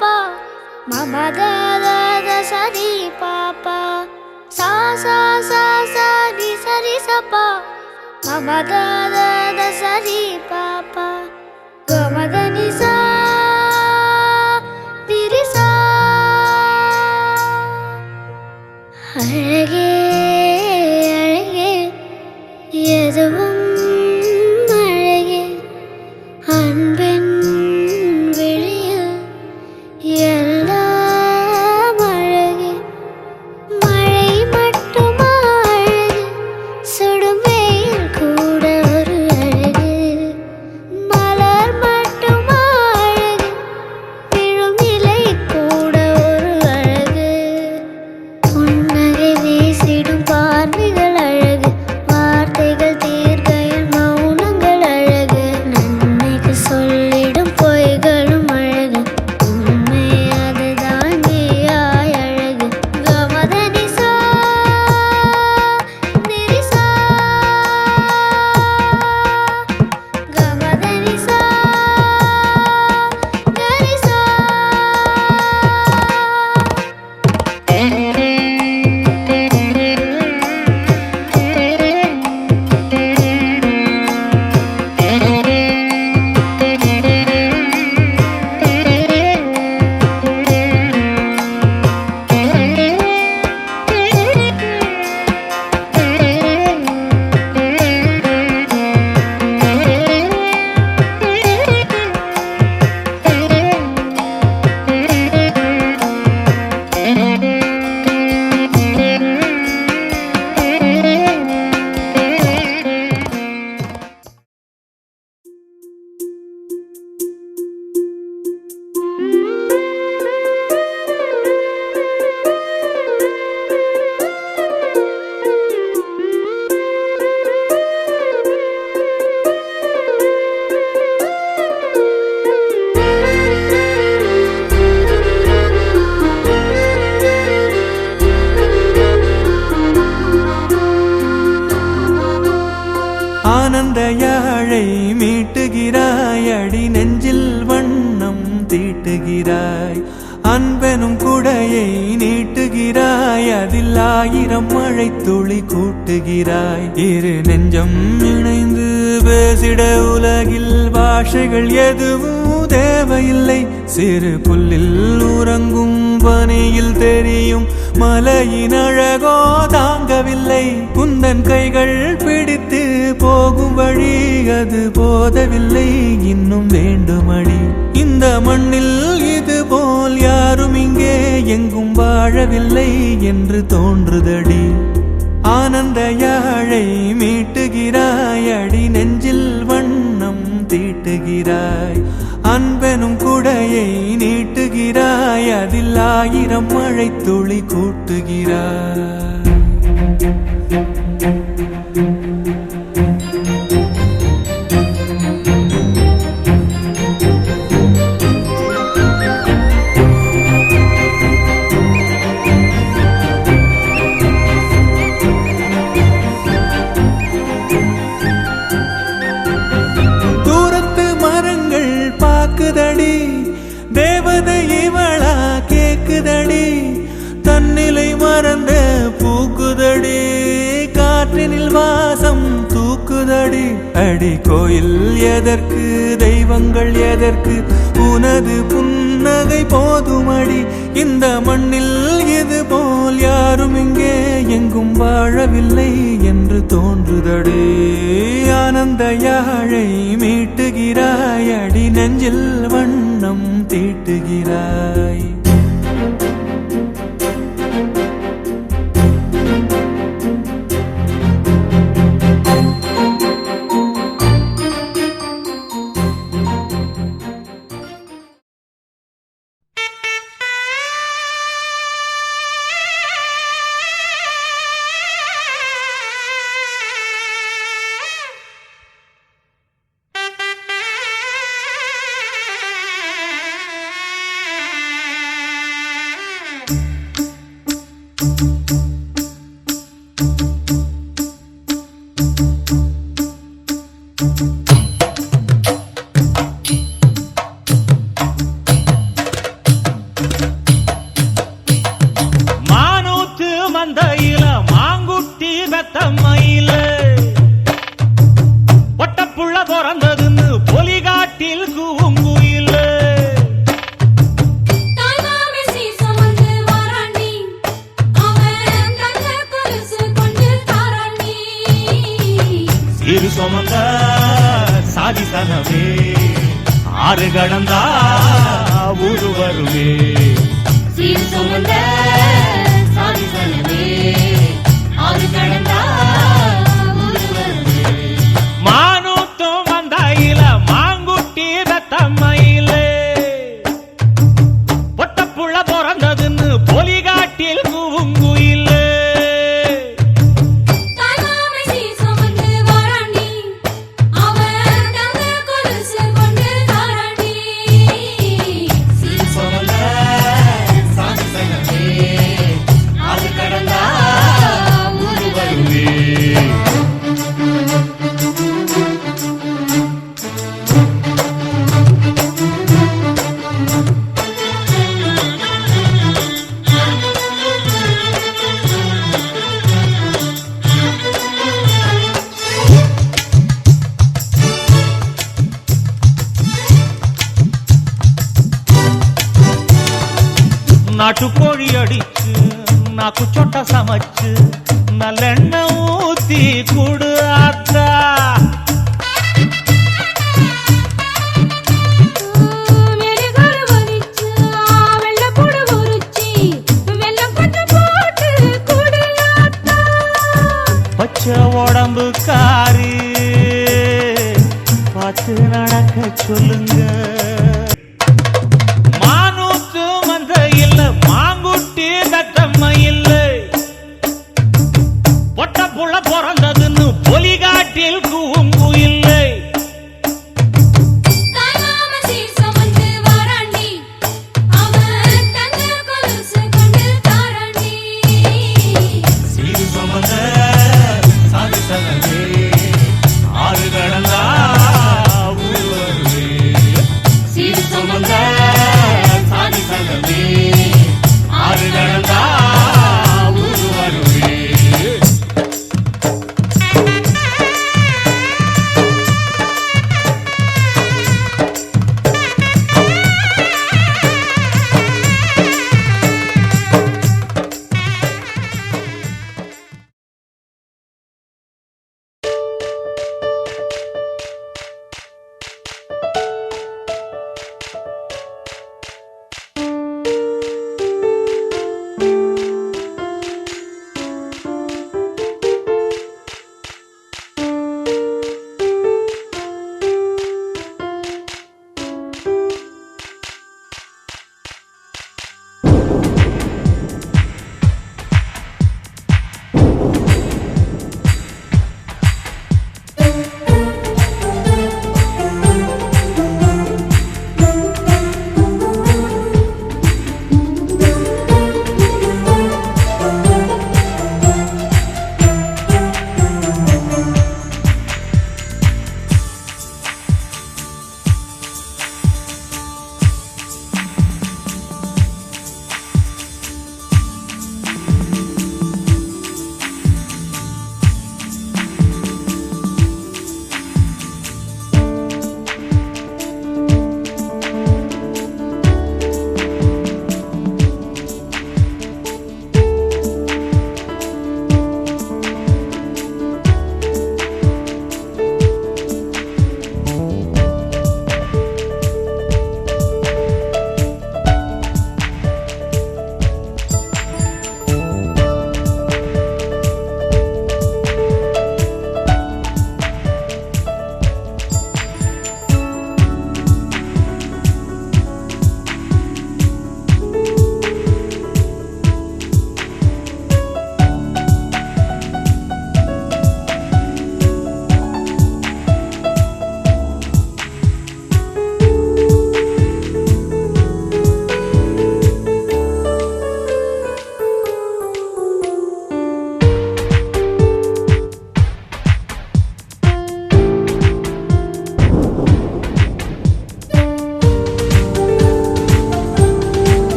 pa ma ma da da da sa di pa pa sa sa sa sa di sa pa ma ma da da da sa di pa pa ga ma da ni sa di ri sa அழகே அழகே எதுவும் அழகே அன்பின் விழியில் எல்லாம் அழகே மழை மட்டுமா அழகு சுடும் வெயில் கூட ஒரு அழகு மலர் மட்டுமா அழகு விழும் இலை கூட ஒரு அழகு புன்னகை வீசிடும் பார்வைகள் அழகு வார்த்தைகள் தீர்க்கையில் மௌனங்கள் அழகு நன்மைக்கு சொல்லிடும் பொய்களும் அழகு உண்மை அதுதான் நீயாய் அழகு கமதனி சா நிரிசா கமதனி சா கரிசா ஆனந்த யாழை மீட்டுகிறாய் அடி நெஞ்சில் வண்ணம் தீட்டுகிறாய் அன்பெனும் குடையை நீட்டுகிறாய் அதில் ஆயிரம் மழை துளி கூட்டுகிறாய் இரு நெஞ்சம் இணைந்து பேசிட உலகில் பாஷைகள் எதுவும் தேவையில்லை சிறு புல்லில் உறங்கும் பனியில் தெரியும் மலையின் அழகோ தாங்கவில்லை குந்தன் கைகள் பிடித்து போகும் வழி அது போதவில்லை இன்னும் வேண்டுமடி இந்த மண்ணில் இது போல் யாரும் இங்கே எங்கும் வாழவில்லை என்று தோன்றுதடி ஆனந்த யாழை மீட்டுகிறாய் அடி நெஞ்சில் வண்ணம் தீட்டுகிறாய் அன்பெனும் குடையை நீட்டுகிறாய் அதில் ஆயிரம் மழை துளி கூட்டுகிறாய் தேவதை இவளா கேக்குதடி தன்னிலை மறந்த பூக்குதடி காற்றினில் வாசம் தூக்குதடி அடி கோயில் எதற்கு தெய்வங்கள் எதற்கு உனது புன்னகை போதுமடி இந்த மண்ணில் இது போல் யாரும் இங்கே எங்கும் வாழவில்லை என்று தோன்றுதடி ஆனந்த யாழை மீட்டுகிறாய் அடி நெஞ்சில் வண்ணம் தீட்டுகிறாய் இரு சுமந்த சாதிசனமே ஆறு கடந்தா ஊரு வருவே சீர் சுமந்த சாதிசனமே ஆறு கடந்தா ஊரு வருவே மானூத்தும் வந்தாயில மாங்குட்டி ரத்தம்மையிலே பொட்டப்புள்ள பிறந்ததுன்னு பொலிகாட்டில் கூவுங்குயிலே நாட்டுக்கோழி அடிச்சு நாக்கு சொட்ட சமைச்சு நல்லெண்ணெய் ஊத்தி கூடு ஆத்தா பச்சை உடம்பு காரி பார்த்து நடக்க சொல்லுங்க பொட்டப்புள்ள பிறந்ததுன்னு பொலிகாட்டில் கூவுங்குயில்லை சீர் சுமந்த சாதிசனமே ஆறு கடந்தா ஊரு வருவே சீர் சுமந்த சாதிசனமே ஆறு கடந்தா ஊரு வருவே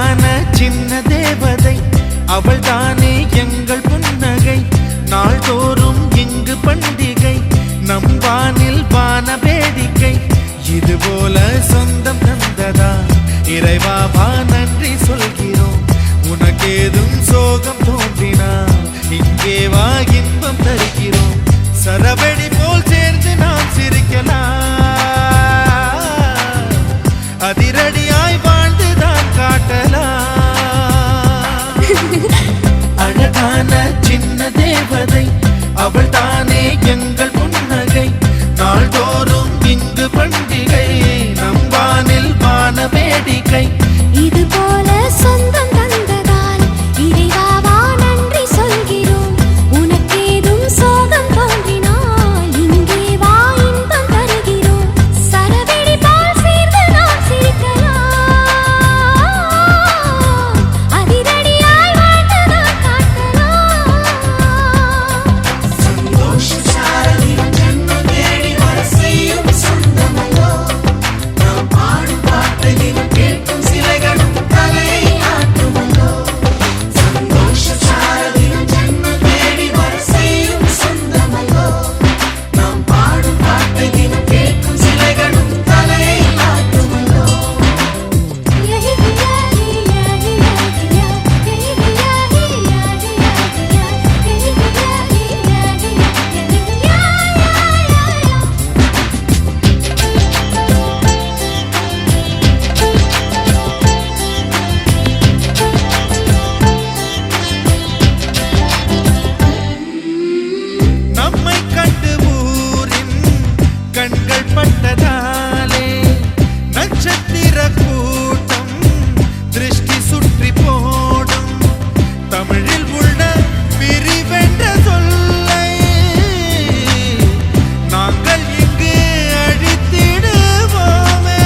அழகான சின்ன தேவதை அவள் தானே எங்கள் புன்னகை. நாள்தோறும் இங்கு பண்டிகை, நம் வானில் வான வேடிக்கை. இதுபோல சொந்தம் தந்ததா இறைவாவா நன்றி சொல்கிறோம். உனக்கேதும் சோகம் தோன்றினால் இங்கே வா இன்பம் தருகிறோம். சரவெடி போல் சேர்ந்து நாம் சிரிக்கலாம், அதிரடியாய் வாழ்ந்துதான் காட்டலாம். அழகான சின்ன தேவதை அவள் தானே எங்கள் புன்னகை. நாள்தோறும் இங்கு பண்டிகை, நம் வானில் வான வேடிக்கை. இது போல சொந்தம் தந்ததால் இறைவாவா நன்றி சொல்கிறோம். உனக்கேதும் சோகம் தோன்றினால் இங்கே வா இன்பம் தருகிறோம். சரவெடி போல் சேர்ந்து நாம் சிரிக்கலாம், அதிரடியாய் வாழ்ந்துதான் காட்டலாம். சந்தோஷ சாரதியும் ஜன்மம் தேடி வர செய்யும் சொந்தமல்லோ. நாம் பாடும் பாட்டையும் கேட்கும் சிலைகளும் தலையை ஆட்டுமல்லோ. சந்தோஷ சாரதியும் ஜன்மம் தேடி வர செய்யும் சொந்தமல்லோ. நாம் பாடும் பாட்டையும் கேட்கும் சிலைகளும் தலையை ஆட்டுமல்லோ. நம்மை கண்டு ஊரின் கண்கள் பட்டதாலே நட்சத்திர கூட்டம் திருஷ்டி சுற்றி போடும். தமிழில் உள்ள பிரிவென்ற சொல்லை நாங்கள் இங்கு அழித்திடுவோமே.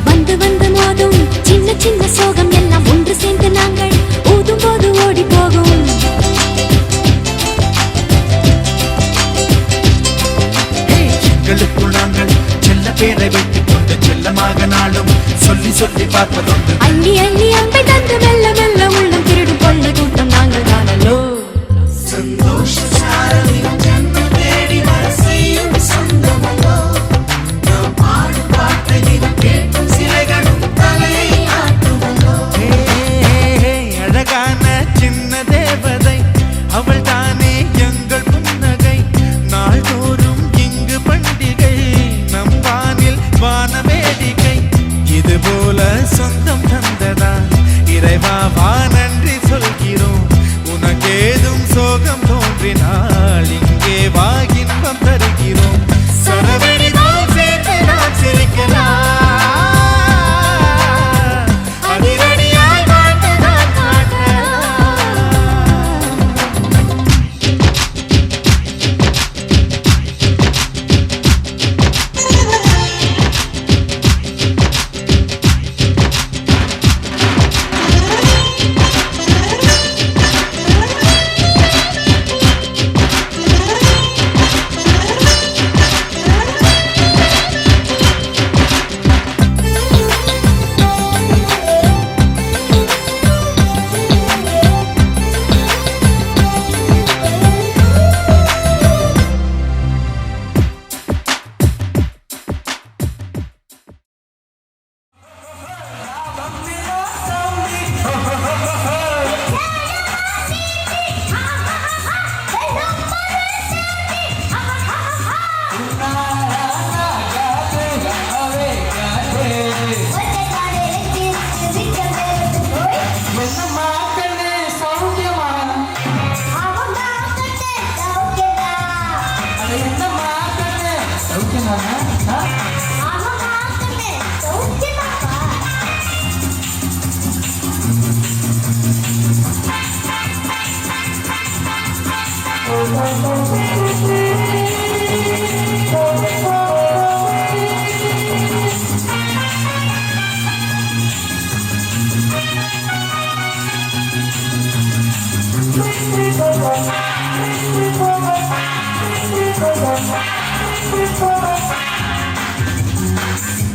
வந்து வந்து மோதும் சின்ன சின்ன சோகம் எல்லாம் ஒன்று சேர்ந்து நாங்கள் ஊதும் போது ஓடி போகும். எங்களுக்குள் நாங்கள் செல்ல பேரை வைத்துக் கொண்டு செல்லமாக நாளும் சொல்லி சொல்லி பார்ப்பதுண்டு. அள்ளி அள்ளி அம்பை தந்து மெல்ல மெல்ல உள்ளம் திருடும் கொள்ளை கூட்டம் நாங்கள் தானல்லோ. சந்தோஷ சாரதியும் ஜன்மம் தேடி வர செய்யும் சொந்தமல்லோ. நாம் பாடும் பாட்டையும் கேட்கும் சிலைகளும் தலையை ஆட்டுமல்லோ. அழகான சின்ன தேவதை அவள் தானே எங்கள் புன்னகை. நாள்தோறும் இங்கு பண்டிகை, நம் வானில் வான வேடிக்கை. இதுபோல சொந்தம் தந்ததா இறைவாவா நன்றி சொல்கிறோம். உனக்கேதும் சோகம் தோன்றினால் இங்கே வா இன்பம் தருகிறோம். சரவெடி போல் சேர்ந்து நாம் சிரிக்கலாம், அதிரடியாய் வாழ்ந்துதான் காட்டலாம்.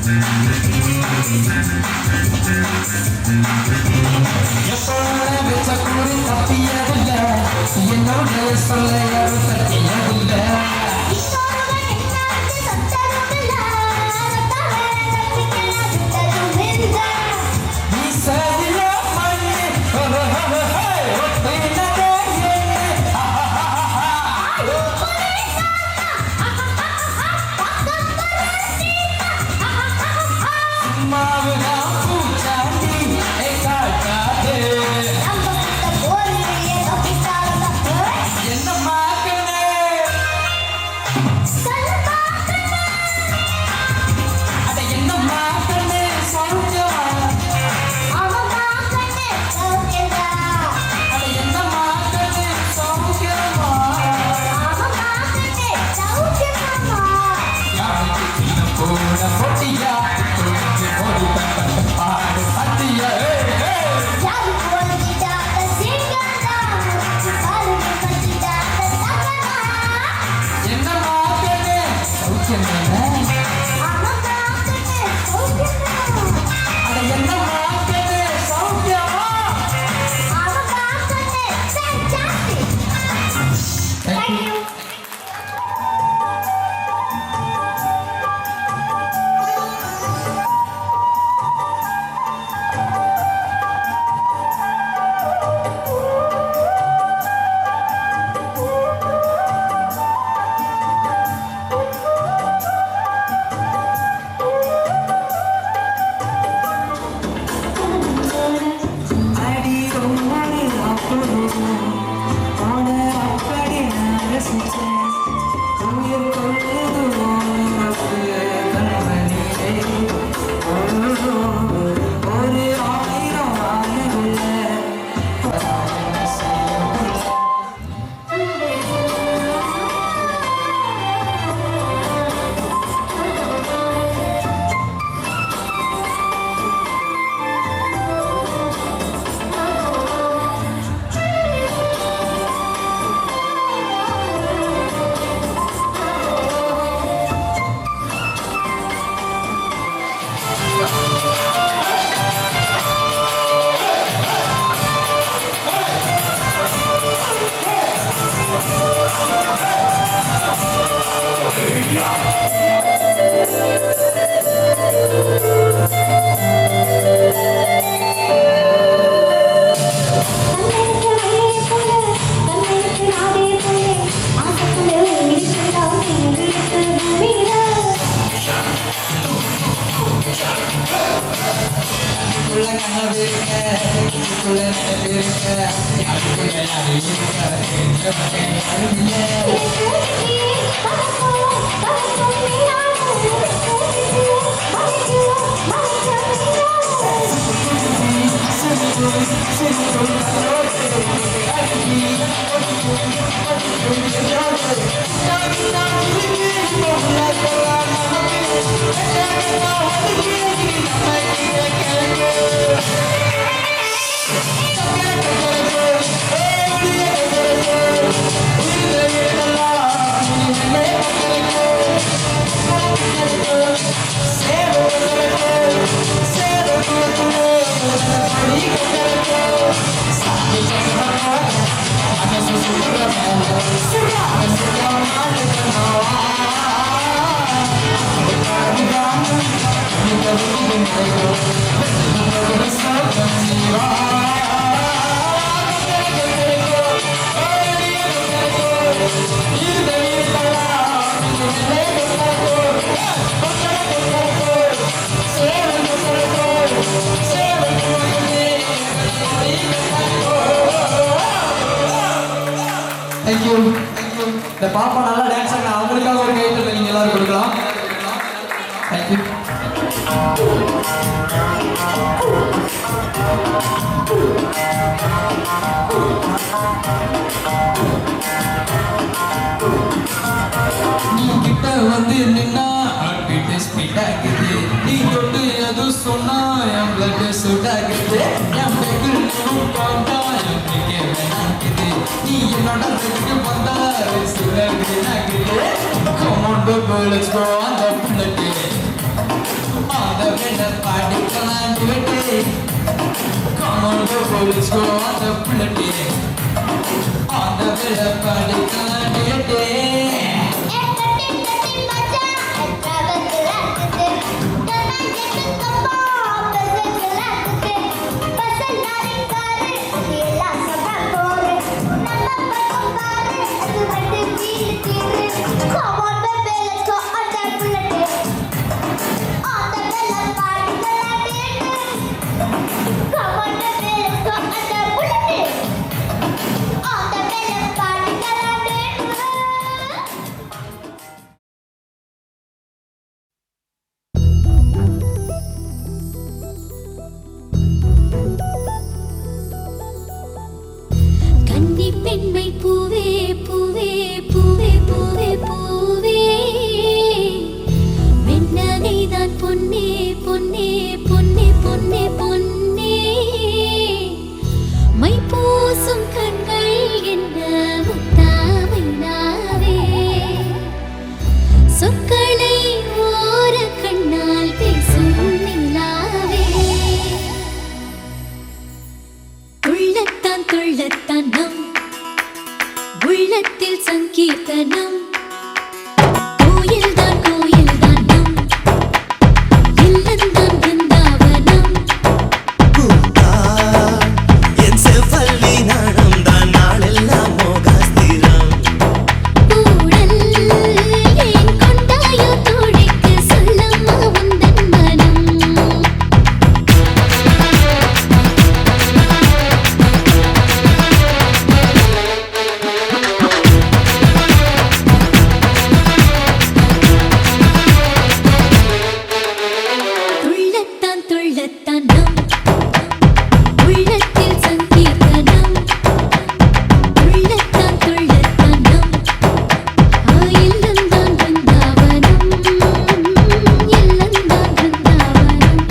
Thank you. எப்போட வச்ச கூறி தப்பியதில்லை என்னோட சொல்ல யாரும் தப்பியதில்லை இந்த பாப்பா நல்லா டான்ஸ் ஆடுனா அவங்களுக்காக ஒரு கைத்தட்டல் நீங்க எல்லாரும் கொடுக்கலாம். Thank you. நீ கிட்ட வந்து நின்னா ஹார்ட் பீட் ஸ்பீட் ஆகுது. நீ தொட்டு எது சொன்னா என் பிளட் சூட் ஆகுது. என் பேக்கில் நீ காண்டா என் பிக்கே வேணாக்குது. நீ என்னோட வீட்டுக்கு வந்தா சிலர் ஆகுது. Come on baby let's go on the bullet. on the winner party can do it. Come on, the police go on the bullet. On the winner party can do it. பெண்மை பூவே பூவே பூவே பூவே பூவே வெண்ணகைதான் பொன்னே பொன்னே பொன்னே பொன்னே பொன்னே மை பூசும் கண்கள் என்ன முத்தாமை நாவே சொற்களை ஓர கண்ணால் பேசும் நிலாவே துள்ளத்தான் துள்ளத்தான் நம் உள்ளத்தில் சங்கீர்த்தனம் கோயில்தான் கோயில்தான் நம் இல்லந்தான் பிருந்தாவனம் என் செவ்வல்லி நாணம் தான் நாளெல்லாம் மோகாஸ்திரம் கூடல் ஏன் கொண்டாயோ தோழிக்கு சொல்லம்மா உந்தன் மனம் துள்ளத்தான் துள்ளத்தான் நம் உள்ளத்தில் சங்கீர்த்தனம் துள்ளத்தான் துள்ளத்தான் நம் இல்லந்தான் பிருந்தாவனம் இல்லந்தான் பிருந்தாவனம்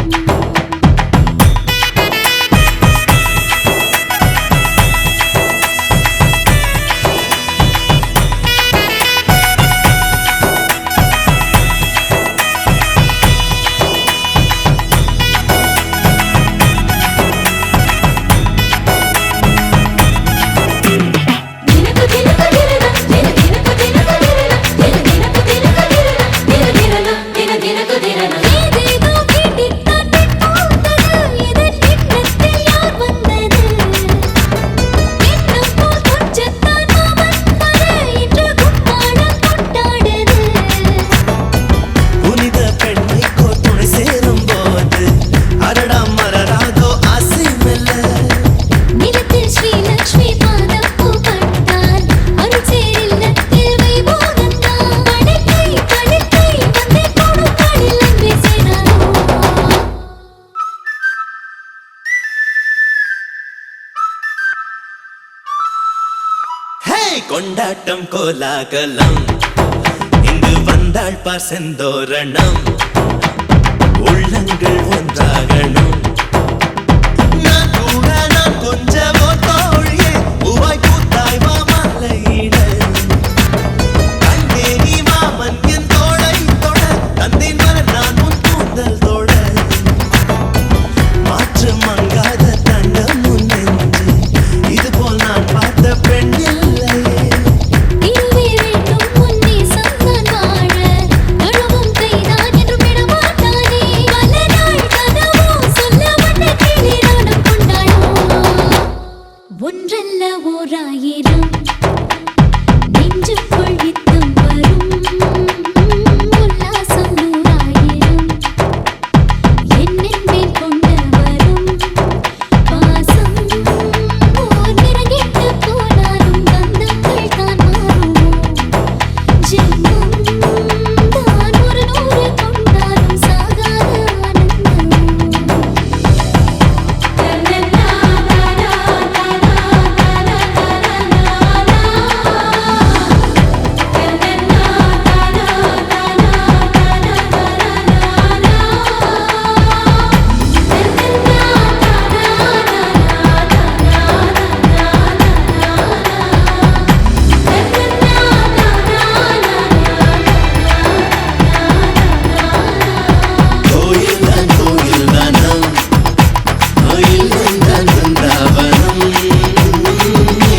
ஏதேதோ கேட்டித்தான் போந்தது இதன் எண்ணத்தில் யார் வந்தது எண்ணம் போல் கொஞ்சத்தான் வந்தது இன்று கும்மாளம் கொண்டாடுது புனித பெண்மைக்கோ துணை சேரும் போது அரடா மரராதோ ஆசை மெல்ல நிலத்தில் ஸ்ரீலக்ஷ்மி பாதம் பூப்பட்டால் அருள் சேரில்லத்தில் வைபோகந்தான் படைக்கை படைக்கை வந்தே கொடுத்தாடில் அன்பே சேனாரோ ஹே கொண்டாட்டம் கோலாகலம் இங்கு வந்தாள் பார் செந்தோரணம் உள்ளங்கள் ஒன்றாகணும் நான் கூட நான் கொஞ்சமோ தோழியே பூவாய் பூத்தாய் மாமலையிட கண்டே நீ மாமன் என் தோளை தொட தந்தேன் வர நான் உன் கூந்தல் தொட மாற்று மங்காத தண்டம் முன் நெஞ்சு இதுபோல் நான் பார்த்த பெண் இல்லையே இருவே வேண்டும் உன்னே சந்தான் வாழ கழுவும் கைதான் என்று விடமாட்டானே பல நாள் கனவோ இல்லந்தான் பிருந்தாவனம்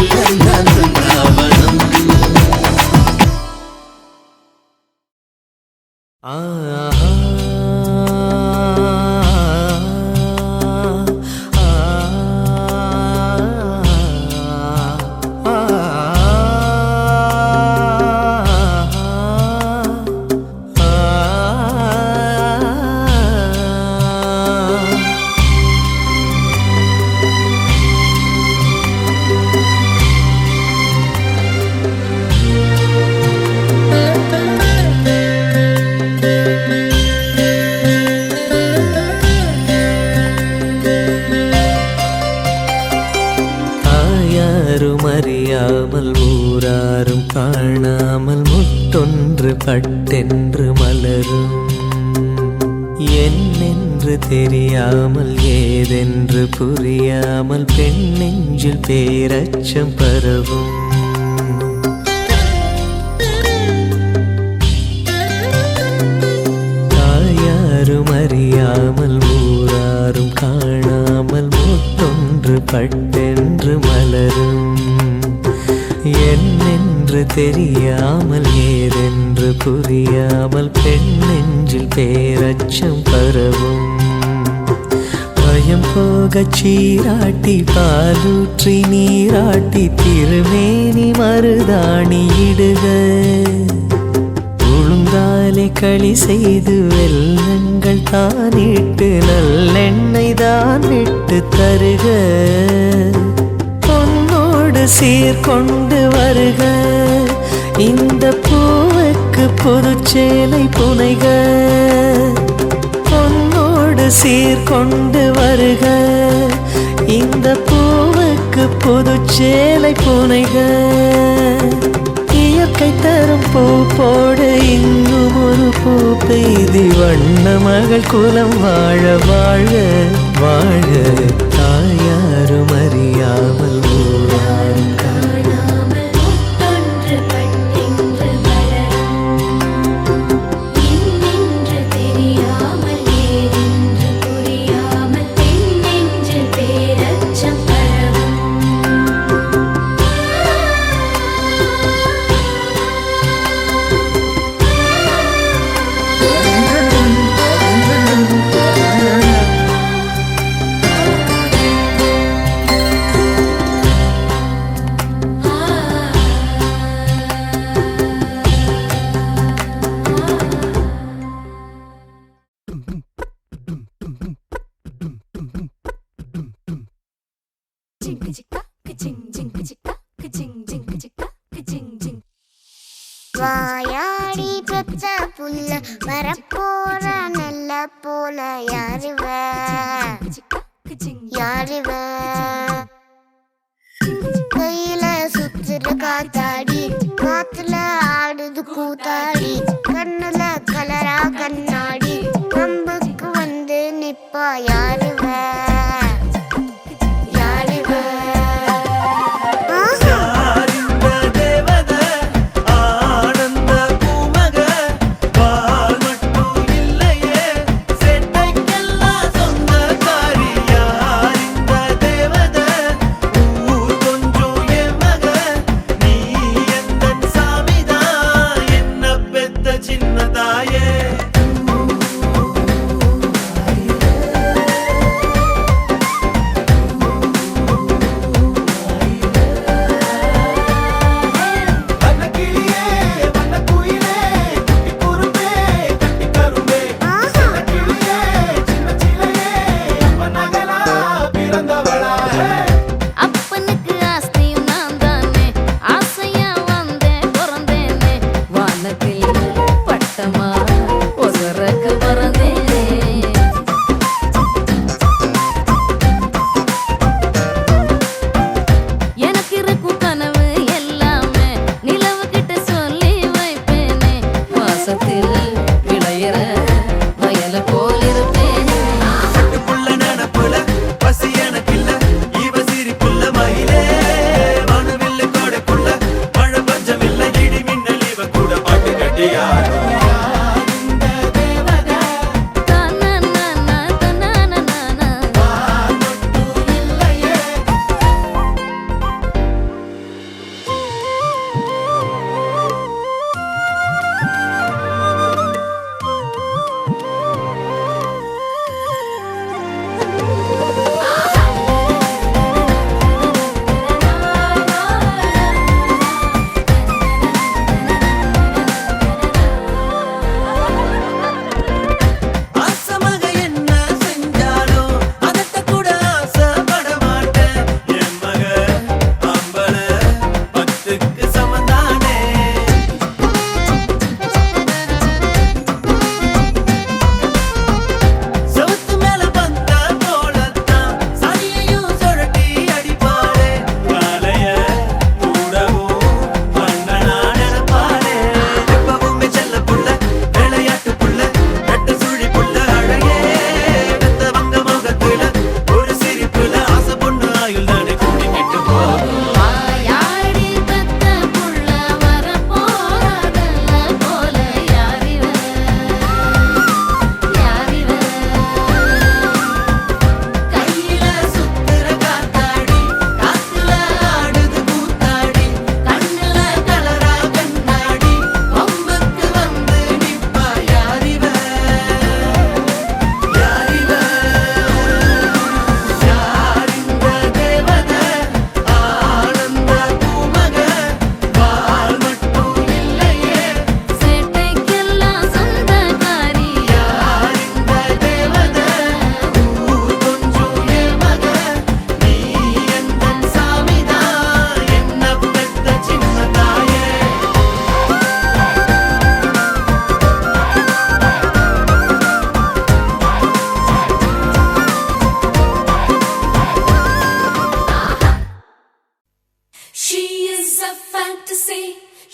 இல்லந்தான் பிருந்தாவனம் ஆஹா அறியாமல் ஊராரும் காணாமல் முத்தொன்று பட்டென்று மலரும் என்னென்று தெரியாமல் ஏதென்று புரியாமல் பெண் நெஞ்சில் பேரச்சம் பரவும் தாயாரும் அறியாமல் ஊராரும் காணாமல் முத்தொன்று பட்டென்று மலரும் என்னென்று தெரியாமல் ஏதென்று புரியாமல் பெண் நெஞ்சில் பேரச்சம் பரவும் பயம் போகச் சீராட்டி பாலூற்றி நீராட்டி திருமேனி மருதாணி இடுக உளுந்தாலே களி செய்து வெல்லங்கள் தானிட்டு நல்லெண்ணெய் தான் விட்டு தருக சீர்கொண்டு வருக இந்த பூவுக்கு புதுச்சேலை புனைக பொன்னோடு சீர்கொண்டு வருக இந்த பூவுக்கு புதுச்சேலை புனைக இயற்கை தரும் பூ போடு இன்னும் ஒரு பூ பெய்தி வண்ண மகள் குலம் வாழ வாழ வாழ தாயாரும் அறியாமல் ஊராரும் காணாமல் முத்தொன்று பட்டென்று மலரும் என்னென்று தெரியாமல் ஏதென்று புரியாமல் பெண் நெஞ்சில் பேரச்சம் பரவும் வாயாடி பெத்த புல்ல வரப்போற நல்ல போல யாருவ யாருவ கையில சுத்துற காத்தாடி காத்துல ஆடுது கூத்தாடி கண்ணுல கலரா கண்ணாடி நம்புக்கு வந்து நிப்பா யாருவ சின்னதாயே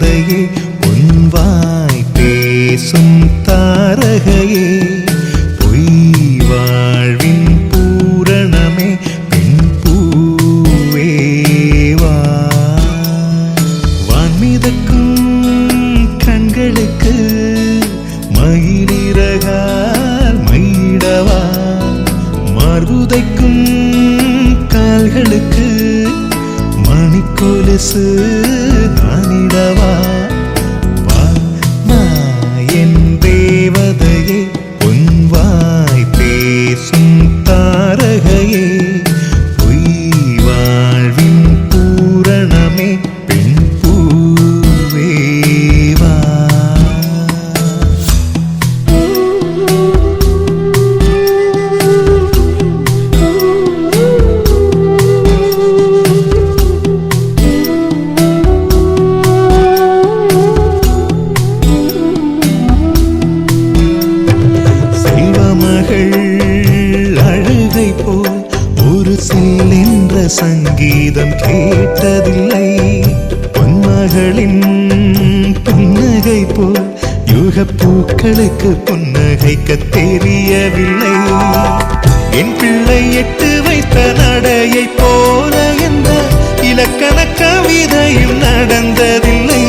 தேவதையே உன் வாய் பேசும் தாரகையே பொய் வாழ்வின் பூரணமே பெண் பூவே வா வான்மிதக்கும் கண்களுக்கு மயிலிறகால் மயிடவா மார்புதைக்கும் கால்களுக்கு மணிக்கொலுசு நானிடவா வா வா என் தேவதையே உன் வாய் பேசும் தாரகையே பொய் வாழ்வின் பூரணமே பெண் பூவே வா சங்கீதம் கேட்டதில்லை பொன்மகளின் புன்னகை போல் யுகப்பூக்களுக்கு புன்னகைக்க தெரியவில்லை என் பிள்ளை எட்டு வைத்த நடையை போல என்ற இலக்கண கவிதையும் நடந்ததில்லை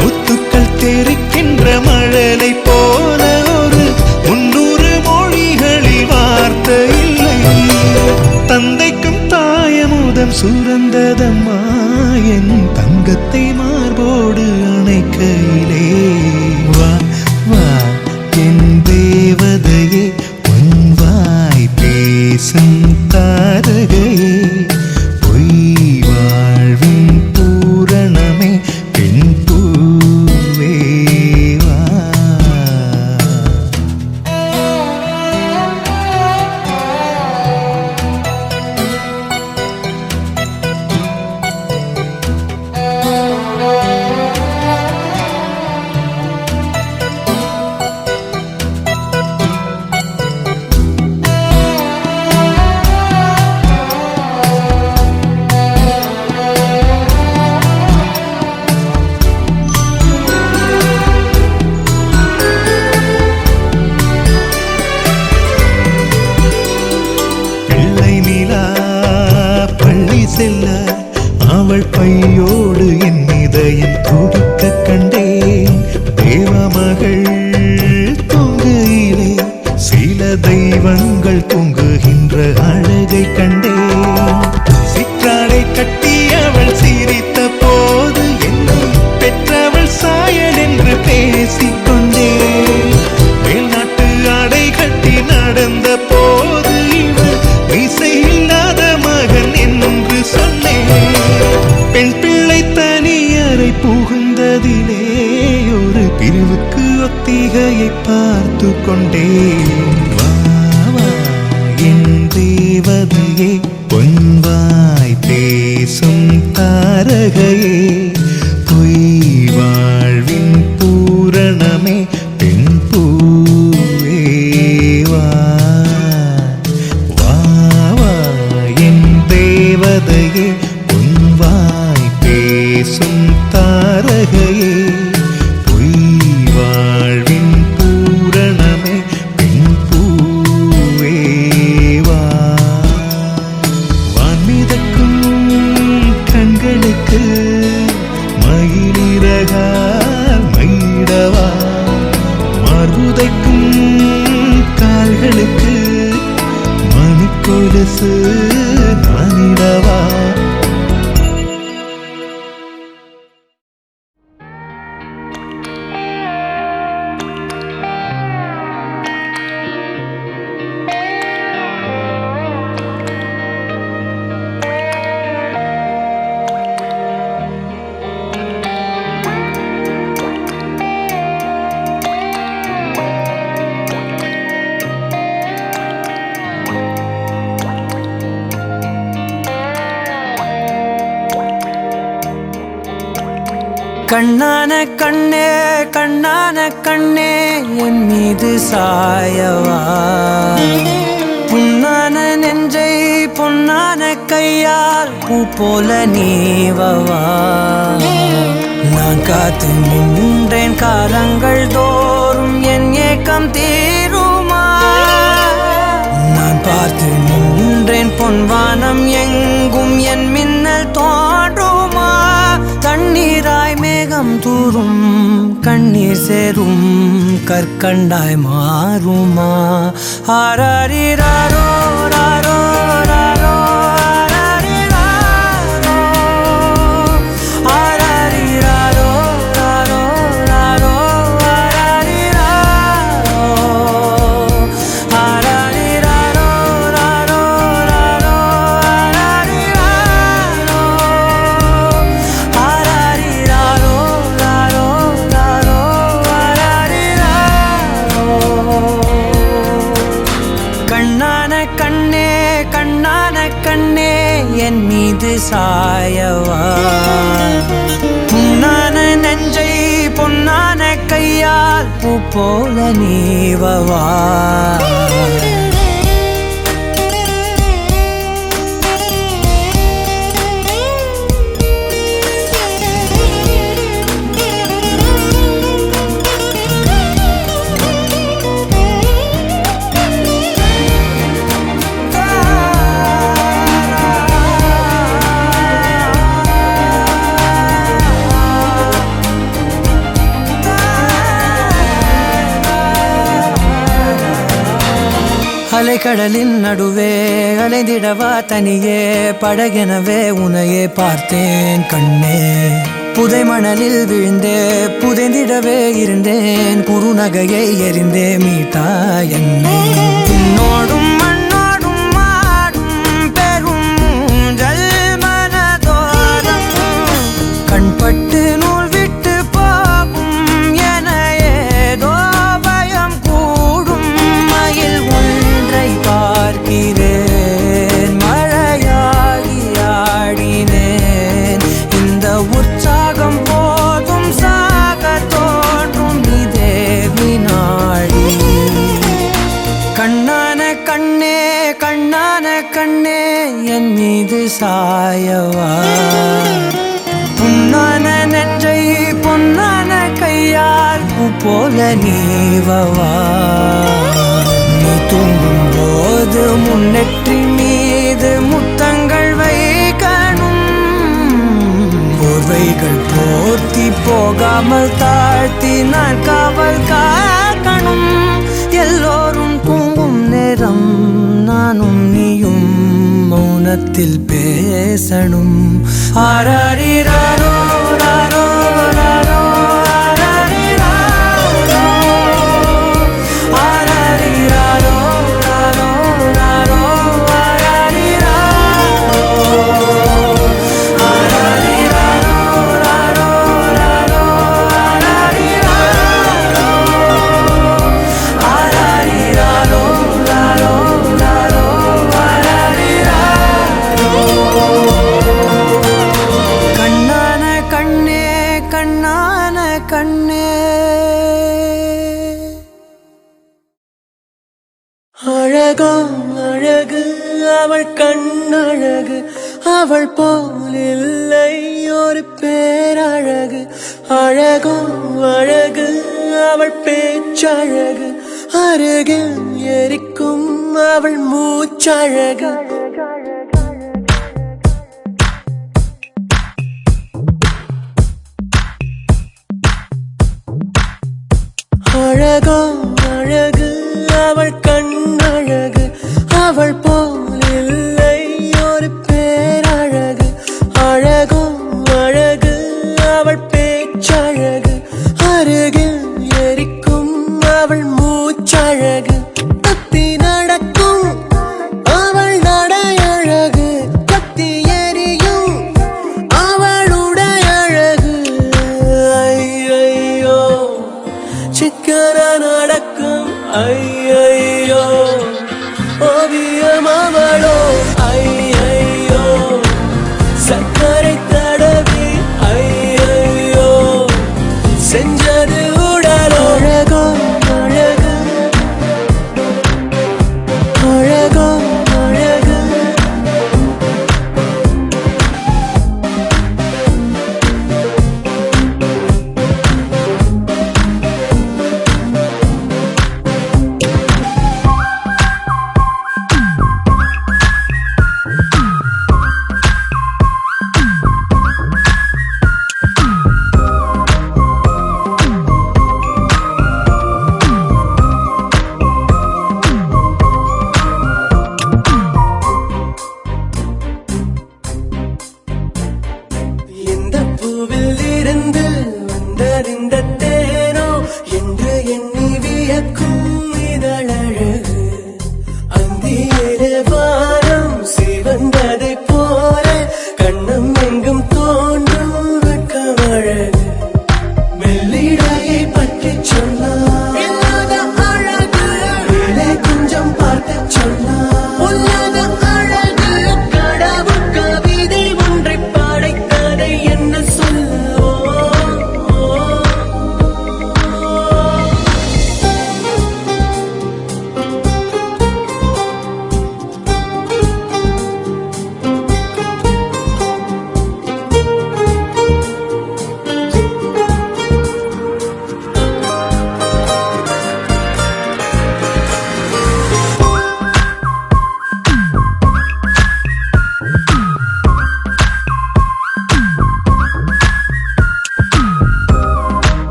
முத்துக்கள் தெரிக்கின்ற மழலை போல ஒரு 300 மொழிகளில் வார்த்தை இல்லை தந்தைக்கும் தாயமுதம் சுரந்ததம்மா என் தங்கத்தை மார்போடு அணைக்கையிலே வா வா என் தேவதையே உன் வாய் பேசும் தாரகையே பொய் வாழ்வின் பூரணமே பெண் பூவே வா செல்ல அவள் பையோடு என் இதயம் துடிக்க கண்டேன் தேவமகள் தூங்குயிலே சில தெய்வங்கள் தூங்குகின்ற அழகை கண்டேன் சிற்றாடை கட்டி அவள் சிரித்த போது என்னை பெற்றவள் சாயல் என்று பேசிக்கொண்டேன் மேல்நாட்டு ஆடை கட்டி நடந்த போது இவள் இசையில்லாத மகன் என்று சொன்னேன் பெண் பிள்ளை தனியறை புகுந்ததிலே ஒரு பிரிவுக்கு ஒத்திகையை பார்த்து கொண்டேன் வா வா என் தேவதையே பொன் வாய் பேசும் தாரகையே பொய் வாழ்வின் பூரணமே பெண் பூவே வா தேவதையே உன் வாய் பேசும் தாரகையே பொய் வாழ்வின் பூரணமே பெண் பூவே வா வான்மிதக்கும் கண்களுக்கு மயிலிறகால் மயிடவா மார்புதைக்கும் கால்களுக்கு மணிக்கொலுசு நானிடவா கண்ணான கண்ணே கண்ணான கண்ணே என் மீது சாயவா புண்ணான நெஞ்சை பொன்னான கையால் பூ போல நீவவா நான் காத்து நின்றேன் காலங்கள் தோறும் என் ஏக்கம் தீருமா நான் பார்த்து நின்றேன் பொன்வானம் எங்கும் என் மின்னல் தோன்றுமா தண்ணீராய் மேகம் தூரும் கண்ணீர் சேரும் கற்கண்டாய் மாறுமா ஆராரிராரோ ராரோ ராரோ என் மீது சாயவா புண்ணான நெஞ்சை பொன்னான கையால் பூ போல நீவவா அலைக்கடலின் நடுவே அலைந்திடவா தனியே படகெனவே உனையே பார்த்தேன் கண்ணே புதை மணலில் விழுந்தே புதைந்திடவே இருந்தேன் குறுநகையை எறிந்தே மீட்டா என்னை உன்னோடும் மண்ணோடும் மாடும் பெரும் ஊஞ்சல் மனதோரம் கண்பட்டு நூல் விட்டு போகும் என ஏதோ பயம் கூடும் மயில் பார்க்கிறேன் மழையாகி ஆடினேன் இந்த உற்சாகம் போதும் சாக தோன்றும் இதே வினாடி கண்ணான கண்ணே கண்ணான கண்ணே என் மீது சாயவா புண்ணான நெஞ்சை பொன்னான கையால் பூ போல நீவவா நீ தூங்கும் போது முன்னெற்றி மீது முத்தங்கள் வைக்கணும் போர்வைகள் போர்த்தி போகாமல் தாழ்த்தி நான் காவல் காக்கணும் எல்லோரும் தூங்கும் நேரம் நானும் நீயும் மௌனத்தில் பேசணும் ஆராரிராரோ ராரோ ராரோ அழகோ அழகு அவள் கண்ணழகு அவள் போல் இல்லை ஒரு பேரழகு அழகோ அழகு அவள் பேச்சழகு அருகில் எரிக்கும் அவள் மூச்சழகு அழகோ அழகு அவள் கண்ணழகு அவள் போல் இல்லை ஒரு பேரழகு அழகோ அழகு அவள் பேச்சழகு அருகில் எரிக்கும் அவள் மூச்சழகு தப்பி நடக்கும் அவள் நடையழகு கத்தி எரியும் அவளுடைய அழகு ஐயையோ சிக்கன நடக்கும் ஐயையோ ஓவியம் அவளோ ஐயையோ சக்கரை தடவி ஐயையோ செஞ்சது உடலோ அழகோ அழகு அழகோ அழகு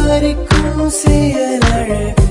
பறிக்கும் செயல் அழகு